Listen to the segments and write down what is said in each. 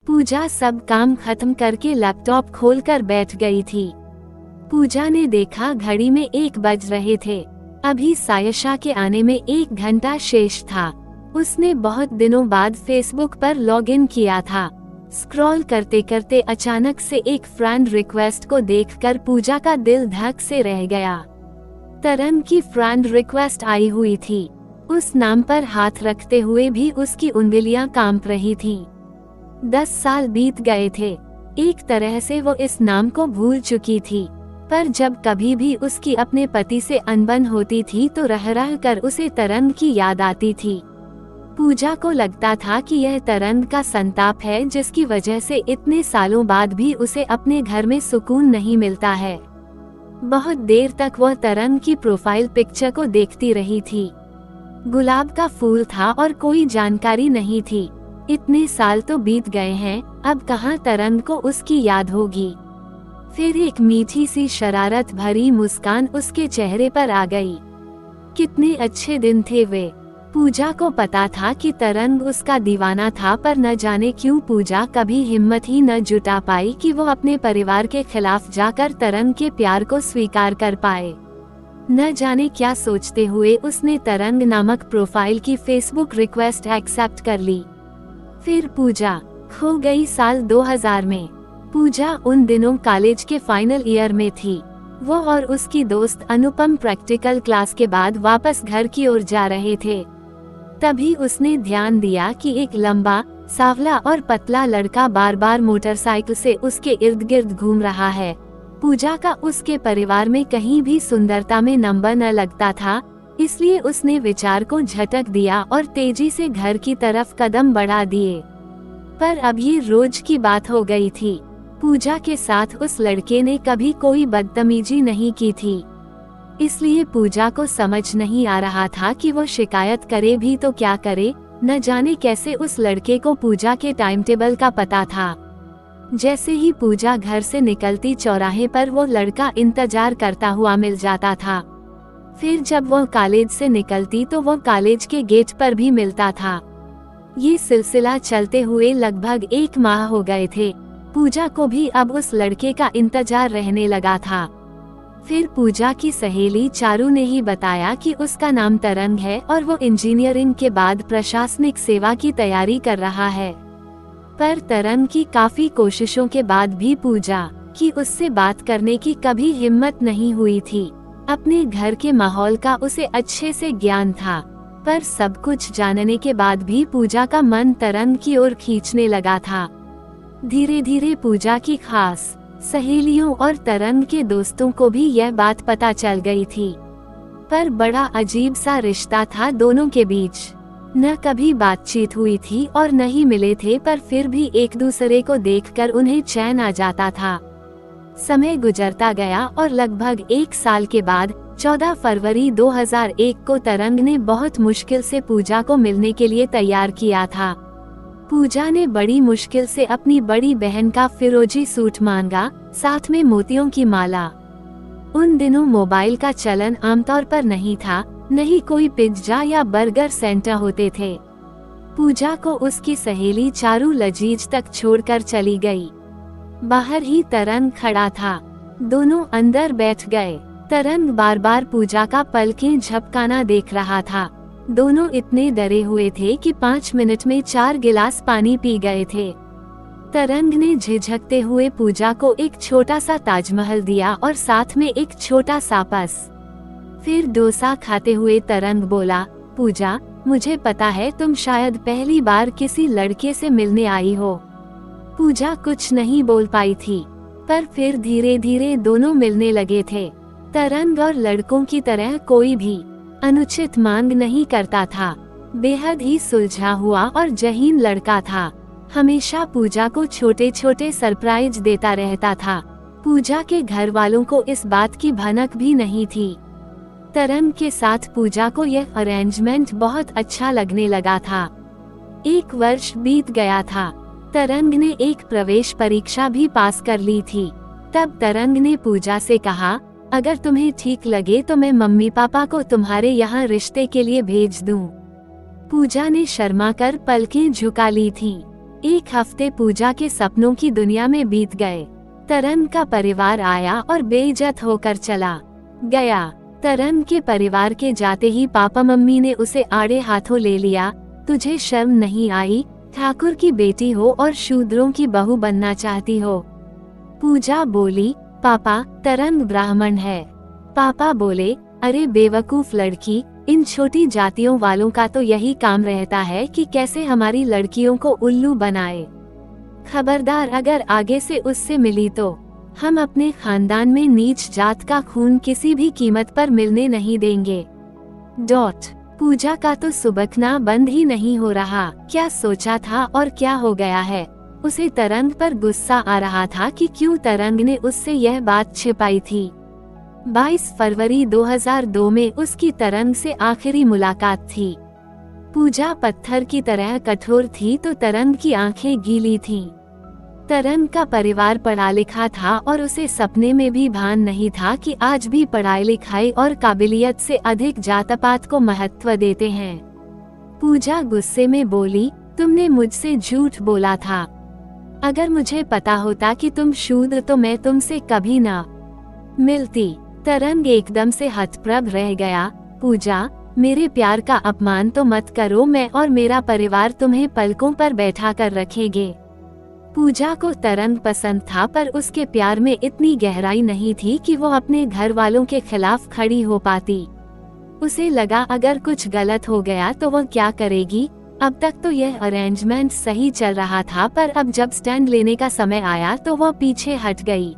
पूजा सब काम खत्म करके लैपटॉप खोलकर बैठ गई थी। पूजा ने देखा घड़ी में 1 बज रहे थे। अभी सायशा के आने में 1 घंटा शेष था। उसने बहुत दिनों बाद फेसबुक पर लॉगिन किया था। स्क्रॉल करते करते अचानक से एक फ्रेंड रिक्वेस्ट को देखकर पूजा का दिल धक से रह गया। तरन की फ्रेंड रिक्वेस्ट आई हुई थी। उस नाम पर हाथ रखते हुए भी उसकी उंगलियां कांप रही थीं। 10 साल बीत गए थे। एक तरह से वो इस नाम को भूल चुकी थी, पर जब कभी भी उसकी अपने पति से अनबन होती थी तो रह रह कर उसे तरन की याद आती थी। पूजा को लगता था कि यह तरन का संताप है, जिसकी वजह से इतने सालों बाद भी उसे अपने घर में सुकून नहीं मिलता है। बहुत देर तक वह तरन की प्रोफाइल पिक्चर को देखती रही थी। गुलाब का फूल था और कोई जानकारी नहीं थी। इतने साल तो बीत गए हैं, अब कहाँ तरन को उसकी याद होगी। फिर एक मीठी सी शरारत भरी मुस्कान उसके चेहरे पर आ गई। कितने अच्छे दिन थे वे। पूजा को पता था कि तरन उसका दीवाना था, पर न जाने क्यों पूजा कभी हिम्मत ही न जुटा पाई कि वो अपने परिवार के खिलाफ जाकर तरन के प्यार को स्वीकार कर पाए। न जाने क्या सोचते हुए उसने तरंग नामक प्रोफाइल की फेसबुक रिक्वेस्ट एक्सेप्ट कर ली। फिर पूजा खो गई साल 2000 में। पूजा उन दिनों कॉलेज के फाइनल ईयर में थी। वो और उसकी दोस्त अनुपम प्रैक्टिकल क्लास के बाद वापस घर की ओर जा रहे थे। तभी उसने ध्यान दिया कि एक लंबा, सांवला और पतला लड़का बार बार मोटरसाइकिल से उसके इर्द गिर्द घूम रहा है। पूजा का उसके परिवार में कहीं भी सुंदरता में नंबर न लगता था, इसलिए उसने विचार को झटक दिया और तेजी से घर की तरफ कदम बढ़ा दिए। पर अब ये रोज की बात हो गई थी। पूजा के साथ उस लड़के ने कभी कोई बदतमीजी नहीं की थी, इसलिए पूजा को समझ नहीं आ रहा था कि वो शिकायत करे भी तो क्या करे। न जाने कैसे उस लड़के को पूजा के टाइम टेबल का पता था। जैसे ही पूजा घर से निकलती चौराहे पर वो लड़का इंतजार करता हुआ मिल जाता था। फिर जब वो कॉलेज से निकलती तो वो कॉलेज के गेट पर भी मिलता था। ये सिलसिला चलते हुए लगभग 1 माह हो गए थे। पूजा को भी अब उस लड़के का इंतजार रहने लगा था। फिर पूजा की सहेली चारू ने ही बताया कि उसका नाम तरंग है और वो इंजीनियरिंग के बाद प्रशासनिक सेवा की तैयारी कर रहा है। पर तरंग की काफी कोशिशों के बाद भी पूजा की उससे बात करने की कभी हिम्मत नहीं हुई थी। अपने घर के माहौल का उसे अच्छे से ज्ञान था, पर सब कुछ जानने के बाद भी पूजा का मन तरंग की ओर खींचने लगा था। धीरे धीरे पूजा की खास सहेलियों और तरंग के दोस्तों को भी यह बात पता चल गई थी। पर बड़ा अजीब सा रिश्ता था दोनों के बीच। न कभी बातचीत हुई थी और न ही मिले थे, पर फिर भी एक दूसरे को देखकर उन्हें चैन आ जाता था। समय गुजरता गया और लगभग 1 साल के बाद 14 फरवरी 2001 को तरंग ने बहुत मुश्किल से पूजा को मिलने के लिए तैयार किया था। पूजा ने बड़ी मुश्किल से अपनी बड़ी बहन का फिरोजी सूट मांगा, साथ में मोतियों की माला। उन दिनों मोबाइल का चलन आमतौर पर नहीं था, न ही कोई पिज्जा या बर्गर सेंटर होते थे। पूजा को उसकी सहेली चारू लजीज तक छोड़कर चली गई। बाहर ही तरंग खड़ा था। दोनों अंदर बैठ गए। तरंग बार बार पूजा का पलकें झपकाना देख रहा था। दोनों इतने डरे हुए थे कि 5 मिनट में 4 गिलास पानी पी गए थे। तरंग ने झिझकते हुए पूजा को एक छोटा सा ताजमहल दिया और साथ में एक छोटा सा पर्स। फिर डोसा खाते हुए तरंग बोला, पूजा, मुझे पता है तुम शायद पहली बार किसी लड़के से मिलने आई हो। पूजा कुछ नहीं बोल पाई थी, पर फिर धीरे धीरे दोनों मिलने लगे थे। तरंग और लड़कों की तरह कोई भी अनुचित मांग नहीं करता था। बेहद ही सुलझा हुआ और जहीन लड़का था। हमेशा पूजा को छोटे छोटे सरप्राइज देता रहता था। पूजा के घर वालों को इस बात की भनक भी नहीं थी। तरंग के साथ पूजा को यह अरेंजमेंट बहुत अच्छा लगने लगा था। 1 वर्ष बीत गया था। तरंग ने एक प्रवेश परीक्षा भी पास कर ली थी। तब तरंग ने पूजा से कहा, अगर तुम्हें ठीक लगे तो मैं मम्मी पापा को तुम्हारे यहाँ रिश्ते के लिए भेज दूं। पूजा ने शर्मा कर पलकें झुका ली थीं। एक हफ्ते पूजा के सपनों की दुनिया में बीत गए। तरन का परिवार आया और बेइज्जत होकर चला गया। तरन के परिवार के जाते ही पापा मम्मी ने उसे आड़े हाथों ले लिया। तुझे शर्म नहीं आई? ठाकुर की बेटी हो और शूद्रों की बहू बनना चाहती हो? पूजा बोली, पापा, तरन ब्राह्मण है। पापा बोले, अरे बेवकूफ लड़की, इन छोटी जातियों वालों का तो यही काम रहता है कि कैसे हमारी लड़कियों को उल्लू बनाए। खबरदार, अगर आगे से उससे मिली तो हम अपने खानदान में नीच जात का खून किसी भी कीमत पर मिलने नहीं देंगे। पूजा का तो सुबकना बंद ही नहीं हो रहा। क्या सोचा था और क्या हो गया है? उसे तरंग पर गुस्सा आ रहा था कि क्यों तरंग ने उससे यह बात छिपाई थी। 22 फरवरी 2002 में उसकी तरंग से आखिरी मुलाकात थी। पूजा पत्थर की तरह कठोर थी तो तरंग की आंखें गीली थीं। तरंग का परिवार पढ़ा लिखा था और उसे सपने में भी भान नहीं था कि आज भी पढ़ाई लिखाई और काबिलियत से अधिक जात-पात को महत्व देते हैं। पूजा गुस्से में बोली, तुमने मुझसे झूठ बोला था। अगर मुझे पता होता कि तुम शूद्र तो मैं तुमसे कभी ना मिलती। तरंग एकदम से हतप्रभ रह गया। पूजा, मेरे प्यार का अपमान तो मत करो, मैं और मेरा परिवार तुम्हें पलकों पर बैठा कर रखेंगे। पूजा को तरंग पसंद था, पर उसके प्यार में इतनी गहराई नहीं थी कि वो अपने घर वालों के खिलाफ खड़ी हो पाती। उसे लगा अगर कुछ गलत हो गया तो वो क्या करेगी। अब तक तो यह अरेंजमेंट सही चल रहा था, पर अब जब स्टैंड लेने का समय आया तो वो पीछे हट गई।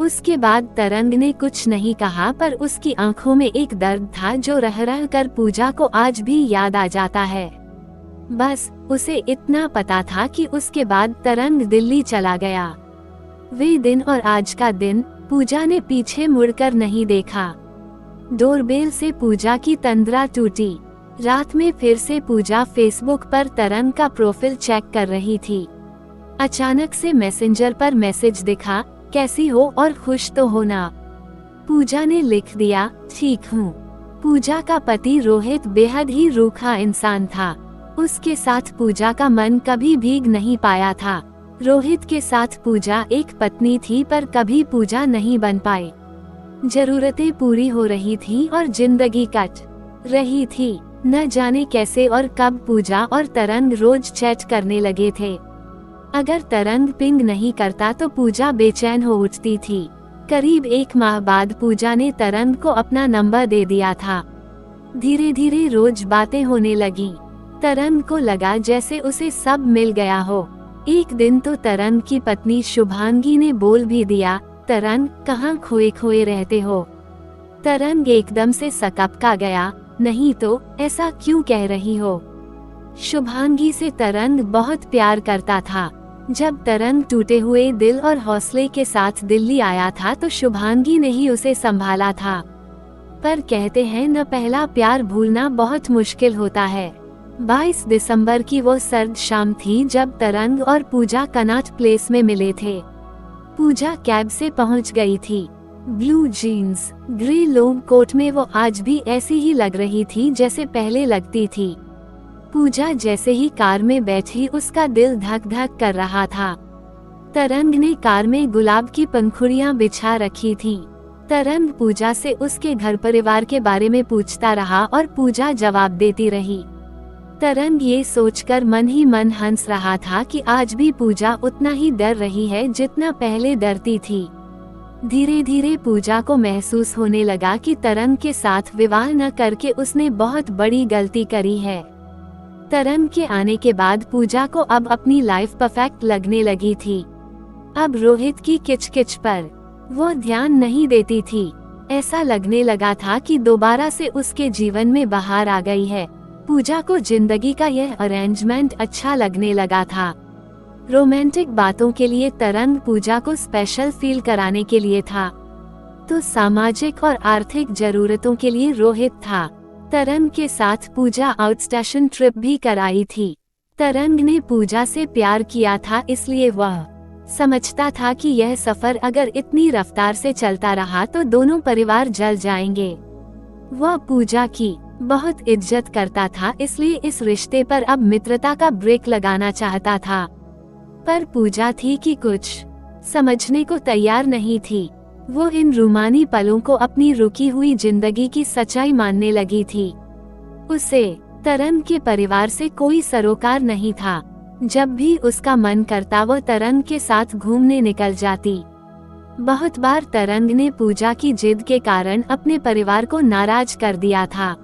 उसके बाद तरंग ने कुछ नहीं कहा, पर उसकी आंखों में एक दर्द था जो रह रह कर पूजा को आज भी याद आ जाता है। बस उसे इतना पता था कि उसके बाद तरंग दिल्ली चला गया। वे दिन और आज का दिन पूजा ने पीछे मुड़कर नहीं देखा। डोरबेल से पूजा की तंद्रा टूटी। रात में फिर से पूजा फेसबुक पर तरंग का प्रोफाइल चेक कर रही थी। अचानक से मैसेंजर पर मैसेज दिखा, कैसी हो और खुश तो हो ना? पूजा ने लिख दिया, ठीक हूँ। पूजा का पति रोहित बेहद ही रूखा इंसान था। उसके साथ पूजा का मन कभी भीग नहीं पाया था। रोहित के साथ पूजा एक पत्नी थी, पर कभी पूजा नहीं बन पाई। जरूरतें पूरी हो रही थी और जिंदगी कट रही थी। न जाने कैसे और कब पूजा और तरंग रोज चैट करने लगे थे। अगर तरंग पिंग नहीं करता तो पूजा बेचैन हो उठती थी। करीब 1 माह बाद पूजा ने तरंग को अपना नंबर दे दिया था। धीरे धीरे रोज बातें होने लगी। तरंग को लगा जैसे उसे सब मिल गया हो। एक दिन तो तरंग की पत्नी शुभांगी ने बोल भी दिया, तरंग, कहाँ खोए खोए रहते हो? तरंग एकदम से सकपका गया, नहीं तो ऐसा क्यों कह रही हो? शुभांगी से तरंग बहुत प्यार करता था। जब तरंग टूटे हुए दिल और हौसले के साथ दिल्ली आया था तो शुभांगी ने ही उसे संभाला था। पर कहते हैं न, पहला प्यार भूलना बहुत मुश्किल होता है। 22 दिसंबर की वो सर्द शाम थी जब तरंग और पूजा कनॉट प्लेस में मिले थे। पूजा कैब से पहुंच गई थी। Blue jeans, grey long coat में वो आज भी ऐसी ही लग रही थी जैसे पहले लगती थी। पूजा जैसे ही कार में बैठी उसका दिल धक धक कर रहा था। तरंग ने कार में गुलाब की पंखुड़ियां बिछा रखी थी। तरंग पूजा से उसके घर परिवार के बारे में पूछता रहा और पूजा जवाब देती रही। तरंग ये सोचकर मन ही मन हंस रहा था कि आज भी पूजा उतना ही डर रही है जितना पहले डरती थी। धीरे धीरे पूजा को महसूस होने लगा कि तरंग के साथ विवाह न करके उसने बहुत बड़ी गलती करी है। तरंग के आने के बाद पूजा को अब अपनी लाइफ परफेक्ट लगने लगी थी। अब रोहित की किचकिच पर वो ध्यान नहीं देती थी। ऐसा लगने लगा था कि दोबारा से उसके जीवन में बहार आ गई है। पूजा को जिंदगी का यह अरेंजमेंट अच्छा लगने लगा था। रोमांटिक बातों के लिए तरंग पूजा को स्पेशल फील कराने के लिए था, तो सामाजिक और आर्थिक जरूरतों के लिए रोहित था। तरंग के साथ पूजा आउट स्टेशन ट्रिप भी कराई थी। तरंग ने पूजा से प्यार किया था, इसलिए वह समझता था कि यह सफर अगर इतनी रफ्तार से चलता रहा तो दोनों परिवार जल जाएंगे। वह पूजा की बहुत इज्जत करता था, इसलिए इस रिश्ते पर अब मित्रता का ब्रेक लगाना चाहता था। पर पूजा थी कि कुछ समझने को तैयार नहीं थी। वो इन रूमानी पलों को अपनी रुकी हुई जिंदगी की सच्चाई मानने लगी थी। उसे तरन के परिवार से कोई सरोकार नहीं था। जब भी उसका मन करता वो तरंग के साथ घूमने निकल जाती। बहुत बार तरंग ने पूजा की जिद के कारण अपने परिवार को नाराज कर दिया था।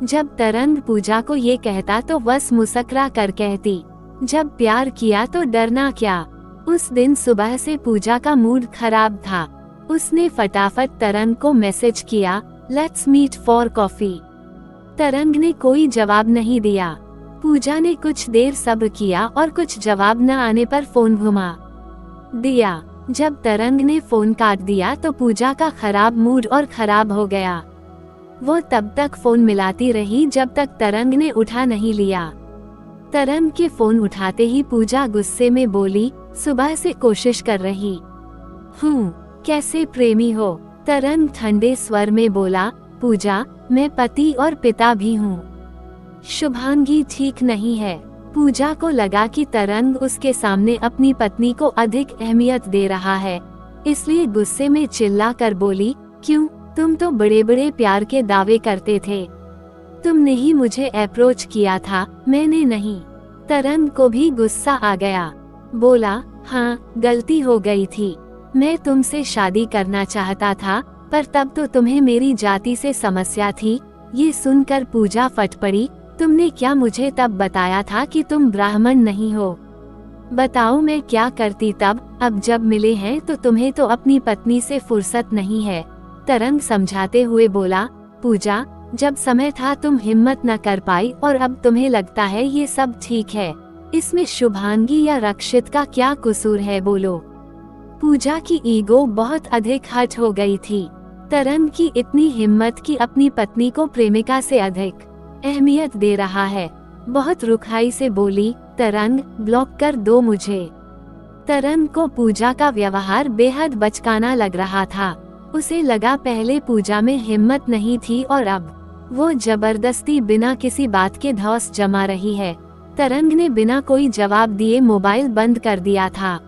जब तरंग पूजा को ये कहता तो बस मुस्कुरा कर कहती, जब प्यार किया तो डरना क्या। उस दिन सुबह से पूजा का मूड खराब था। उसने फटाफट तरंग को मैसेज किया, लेट्स मीट फॉर कॉफी। तरंग ने कोई जवाब नहीं दिया। पूजा ने कुछ देर सब्र किया और कुछ जवाब न आने पर फोन घुमा दिया। जब तरंग ने फोन काट दिया तो पूजा का खराब मूड और खराब हो गया। वो तब तक फोन मिलाती रही जब तक तरंग ने उठा नहीं लिया। तरंग के फोन उठाते ही पूजा गुस्से में बोली, सुबह से कोशिश कर रही हूँ, कैसे प्रेमी हो। तरंग ठंडे स्वर में बोला, पूजा मैं पति और पिता भी हूँ। शुभांगी ठीक नहीं है। पूजा को लगा कि तरंग उसके सामने अपनी पत्नी को अधिक अहमियत दे रहा है, इसलिए गुस्से में चिल्ला कर बोली, क्यों, तुम तो बड़े बड़े प्यार के दावे करते थे। तुमने ही मुझे अप्रोच किया था, मैंने नहीं। तरंग को भी गुस्सा आ गया। बोला, हाँ गलती हो गई थी। मैं तुमसे शादी करना चाहता था, पर तब तो तुम्हें मेरी जाति से समस्या थी। ये सुनकर पूजा फट पड़ी, तुमने क्या मुझे तब बताया था कि तुम ब्राह्मण नहीं हो। बताओ मैं क्या करती तब। अब जब मिले हैं तो तुम्हें तो अपनी पत्नी से फुर्सत नहीं है। तरंग समझाते हुए बोला, पूजा जब समय था तुम हिम्मत न कर पाई और अब तुम्हें लगता है ये सब ठीक है। इसमें शुभांगी या रक्षित का क्या कसूर है, बोलो। पूजा की ईगो बहुत अधिक हर्ट हो गई थी। तरंग की इतनी हिम्मत कि अपनी पत्नी को प्रेमिका से अधिक अहमियत दे रहा है। बहुत रुखाई से बोली, तरंग ब्लॉक कर दो मुझे। तरंग को पूजा का व्यवहार बेहद बचकाना लग रहा था। उसे लगा पहले पूजा में हिम्मत नहीं थी और अब वो जबरदस्ती बिना किसी बात के धौंस जमा रही है। तरंग ने बिना कोई जवाब दिए मोबाइल बंद कर दिया था।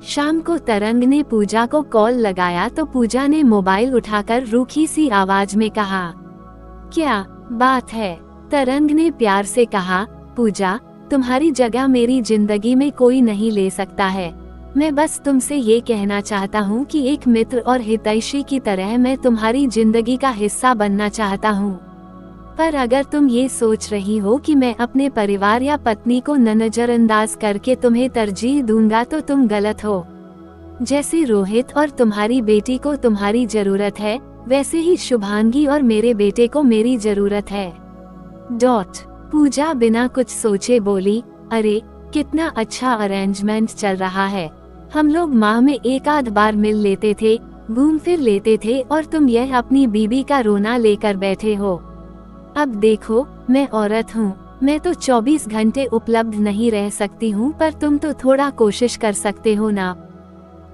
शाम को तरंग ने पूजा को कॉल लगाया तो पूजा ने मोबाइल उठाकर रूखी सी आवाज में कहा, क्या बात है। तरंग ने प्यार से कहा, पूजा तुम्हारी जगह मेरी जिंदगी में कोई नहीं ले सकता है। मैं बस तुमसे ये कहना चाहता हूँ कि एक मित्र और हितैषी की तरह मैं तुम्हारी जिंदगी का हिस्सा बनना चाहता हूँ। पर अगर तुम ये सोच रही हो कि मैं अपने परिवार या पत्नी को नजरअंदाज करके तुम्हें तरजीह दूंगा तो तुम गलत हो। जैसे रोहित और तुम्हारी बेटी को तुम्हारी जरूरत है, वैसे ही शुभांगी और मेरे बेटे को मेरी जरूरत है। पूजा बिना कुछ सोचे बोली, अरे कितना अच्छा अरेंजमेंट चल रहा है। हम लोग माह में एक आध बार मिल लेते थे, घूम फिर लेते थे और तुम यह अपनी बीबी का रोना लेकर बैठे हो। अब देखो मैं औरत हूँ, मैं तो 24 घंटे उपलब्ध नहीं रह सकती हूँ, पर तुम तो थोड़ा कोशिश कर सकते हो ना।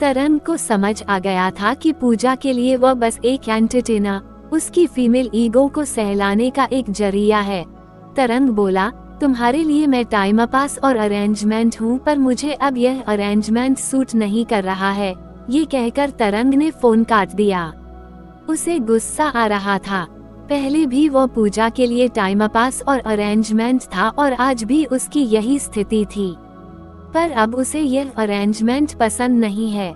तरंग को समझ आ गया था कि पूजा के लिए वह बस एक एंटरटेनर, उसकी फीमेल ईगो को सहलाने का एक जरिया है। तरंग बोला, तुम्हारे लिए मैं टाइम पास और अरेंजमेंट हूँ, पर मुझे अब यह अरेंजमेंट सूट नहीं कर रहा है। ये कहकर तरंग ने फोन काट दिया। उसे गुस्सा आ रहा था। पहले भी वो पूजा के लिए टाइम पास और अरेंजमेंट था और आज भी उसकी यही स्थिति थी, पर अब उसे यह अरेंजमेंट पसंद नहीं है।